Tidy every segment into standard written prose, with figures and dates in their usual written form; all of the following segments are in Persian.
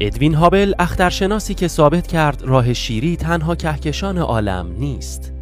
ادوین هابل اخترشناسی که ثابت کرد راه شیری تنها کهکشان عالم نیست.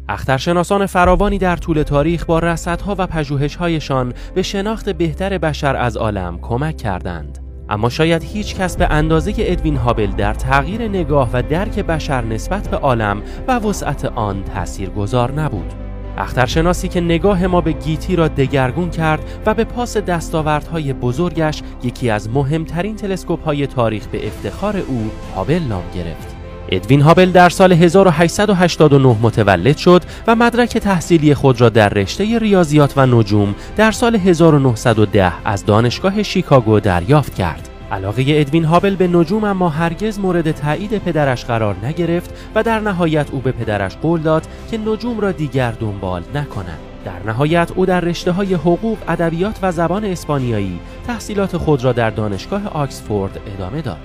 اخترشناسان فراوانی در طول تاریخ با رصدها و پژوهش‌هایشان به شناخت بهتر بشر از عالم کمک کردند. اما شاید هیچ کس به اندازه ادوین هابل در تغییر نگاه و درک بشر نسبت به عالم و وسعت آن تأثیرگذار نبود. اخترشناسی که نگاه ما به گیتی را دگرگون کرد و به پاس دستاوردهای بزرگش یکی از مهمترین تلسکوپ‌های تاریخ به افتخار او هابل نام گرفت. ادوین هابل در سال 1889 متولد شد و مدرک تحصیلی خود را در رشته ریاضیات و نجوم در سال 1910 از دانشگاه شیکاگو دریافت کرد. علاقه ادوین هابل به نجوم اما هرگز مورد تایید پدرش قرار نگرفت و در نهایت او به پدرش قول داد که نجوم را دیگر دنبال نکند. در نهایت او در رشته‌های حقوق، ادبیات و زبان اسپانیایی تحصیلات خود را در دانشگاه آکسفورد ادامه داد.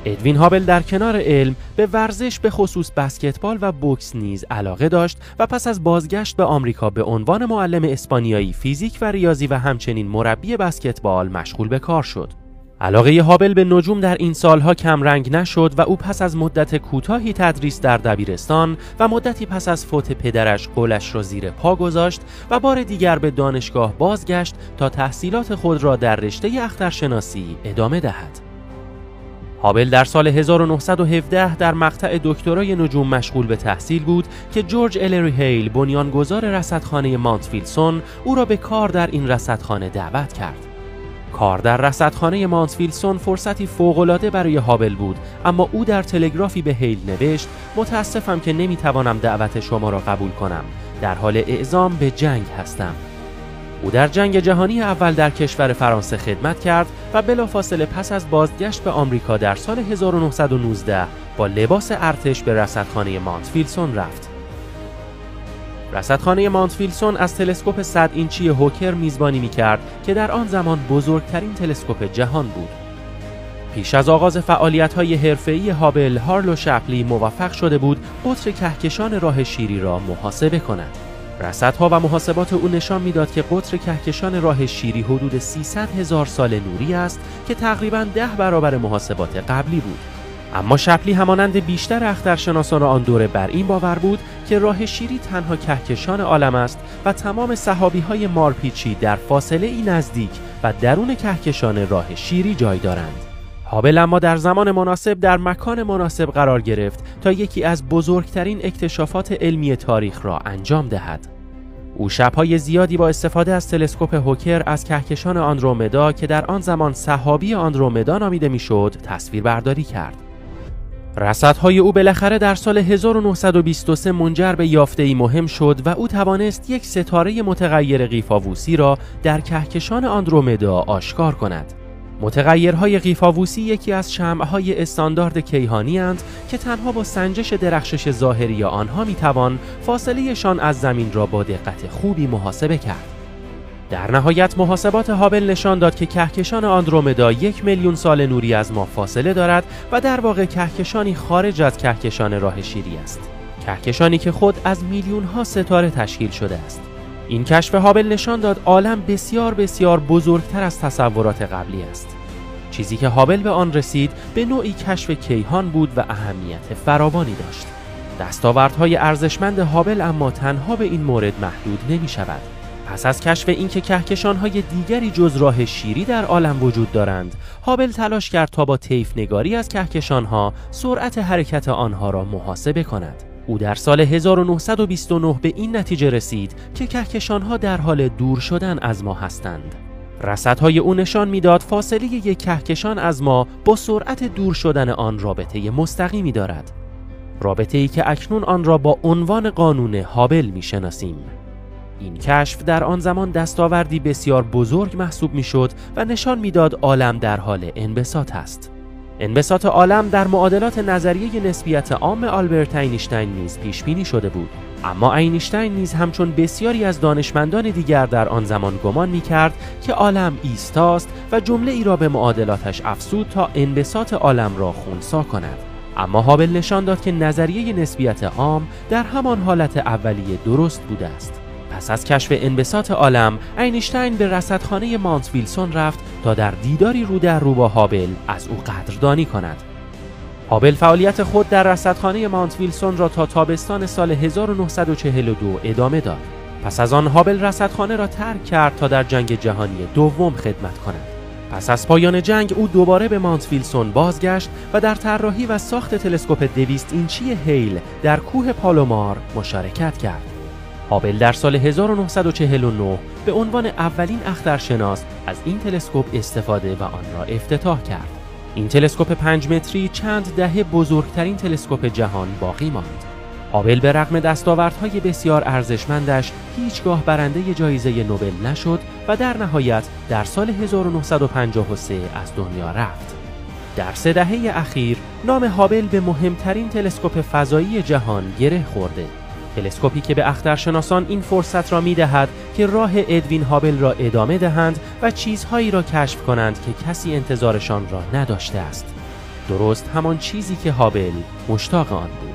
ادوین هابل در کنار علم به ورزش به خصوص بسکتبال و بوکس نیز علاقه داشت و پس از بازگشت به آمریکا به عنوان معلم اسپانیایی، فیزیک و ریاضی و همچنین مربی بسکتبال مشغول به کار شد. علاقه هابل به نجوم در این سالها کمرنگ نشد و او پس از مدت کوتاهی تدریس در دبیرستان و مدتی پس از فوت پدرش قولش را زیر پا گذاشت و بار دیگر به دانشگاه بازگشت تا تحصیلات خود را در رشته اخترشناسی ادامه دهد. هابل در سال 1917 در مقطع دکترای نجوم مشغول به تحصیل بود که جورج الری هیل، بنیانگذار رصدخانه مانت ویلسون، او را به کار در این رصدخانه دعوت کرد. کار در رصدخانه مانت ویلسون فرصتی فوق‌العاده برای هابل بود، اما او در تلگرافی به هیل نوشت: متاسفم که نمیتوانم دعوت شما را قبول کنم. در حال اعزام به جنگ هستم. او در جنگ جهانی اول در کشور فرانسه خدمت کرد و بلافاصله پس از بازگشت به آمریکا در سال 1919 با لباس ارتش به رصدخانه مانت ویلسون رفت. رصدخانه مانت ویلسون از تلسکوپ 100 اینچی هوکر میزبانی می‌کرد که در آن زمان بزرگترین تلسکوپ جهان بود. پیش از آغاز فعالیت‌های حرفه‌ای هابل، هارلو شپلی موفق شده بود قطر کهکشان راه شیری را محاسبه کند. رصدها و محاسبات او نشان می‌داد که قطر کهکشان راه شیری حدود 300,000 سال نوری است که تقریباً 10 برابر محاسبات قبلی بود. اما شپلی همانند بیشتر اخترشناسان آن دوره بر این باور بود که راه شیری تنها کهکشان عالم است و تمام سحابی‌های مارپیچی در فاصله ای نزدیک و درون کهکشان راه شیری جای دارند. هابل اما در زمان مناسب در مکان مناسب قرار گرفت تا یکی از بزرگترین اکتشافات علمی تاریخ را انجام دهد. او شب‌های زیادی با استفاده از تلسکوپ هوکر از کهکشان آندرومدا که در آن زمان سحابی آندرومدا نامیده میشد تصویربرداری کرد. رصدهای او بالاخره در سال 1923 منجر به یافته‌ای مهم شد و او توانست یک ستاره متغیر قیفاووسی را در کهکشان آندرومدا آشکار کند. متغیرهای قیفاووسی یکی از شمع‌های استاندارد کیهانی اند که تنها با سنجش درخشش ظاهری آنها میتوان فاصله‌شان از زمین را با دقت خوبی محاسبه کرد. در نهایت محاسبات هابل نشان داد که کهکشان آندرومدا 1,000,000 سال نوری از ما فاصله دارد و در واقع کهکشانی خارج از کهکشان راه شیری است. کهکشانی که خود از میلیون‌ها ستاره تشکیل شده است. این کشف هابل نشان داد عالم بسیار بسیار بزرگتر از تصورات قبلی است. چیزی که هابل به آن رسید به نوعی کشف کیهان بود و اهمیت فراوانی داشت. دستاوردهای ارزشمند هابل اما تنها به این مورد محدود نمی شود. پس از کشف اینکه کهکشان‌های دیگری جز راه شیری در عالم وجود دارند، هابل تلاش کرد تا با طیف نگاری از کهکشان‌ها سرعت حرکت آنها را محاسبه کند. او در سال 1929 به این نتیجه رسید که کهکشان‌ها در حال دور شدن از ما هستند. رصدهای او نشان می‌داد فاصله یک کهکشان از ما با سرعت دور شدن آن رابطه مستقیمی دارد. رابطه‌ای که اکنون آن را با عنوان قانون هابل می‌شناسیم. این کشف در آن زمان دستاوردی بسیار بزرگ محسوب می‌شد و نشان می‌داد عالم در حال انبساط است. انبساط عالم در معادلات نظریه نسبیت عام آلبرت اینشتین نیز پیش بینی شده بود، اما اینشتین نیز همچون بسیاری از دانشمندان دیگر در آن زمان گمان می‌کرد که عالم ایستاست و جمله ای را به معادلاتش افزود تا انبساط عالم را خنثی کند. اما هابل نشان داد که نظریه نسبیت عام در همان حالت اولیه درست بوده است. پس از کشف انبساط عالم، اینشتین به رصدخانه مانت ویلسون رفت تا در دیداری رو در رو با هابل از او قدردانی کند. هابل فعالیت خود در رصدخانه مانت ویلسون را تا تابستان سال 1942 ادامه داد. پس از آن هابل رصدخانه را ترک کرد تا در جنگ جهانی دوم خدمت کند. پس از پایان جنگ او دوباره به مانت ویلسون بازگشت و در طراحی و ساخت تلسکوپ 200 اینچی هیل در کوه پالومار مشارکت کرد. هابل در سال 1949 به عنوان اولین اخترشناس از این تلسکوپ استفاده و آن را افتتاح کرد. این تلسکوپ 5 متری چند دهه بزرگترین تلسکوپ جهان باقی ماند. هابل به رغم دستاوردهای بسیار ارزشمندش هیچگاه برنده جایزه نوبل نشد و در نهایت در سال 1953 از دنیا رفت. در 3 دهه اخیر نام هابل به مهمترین تلسکوپ فضایی جهان گره خورده. تلسکوپی که به اخترشناسان این فرصت را می‌دهد که راه ادوین هابل را ادامه دهند و چیزهایی را کشف کنند که کسی انتظارشان را نداشته است. درست همان چیزی که هابل مشتاق آن بود.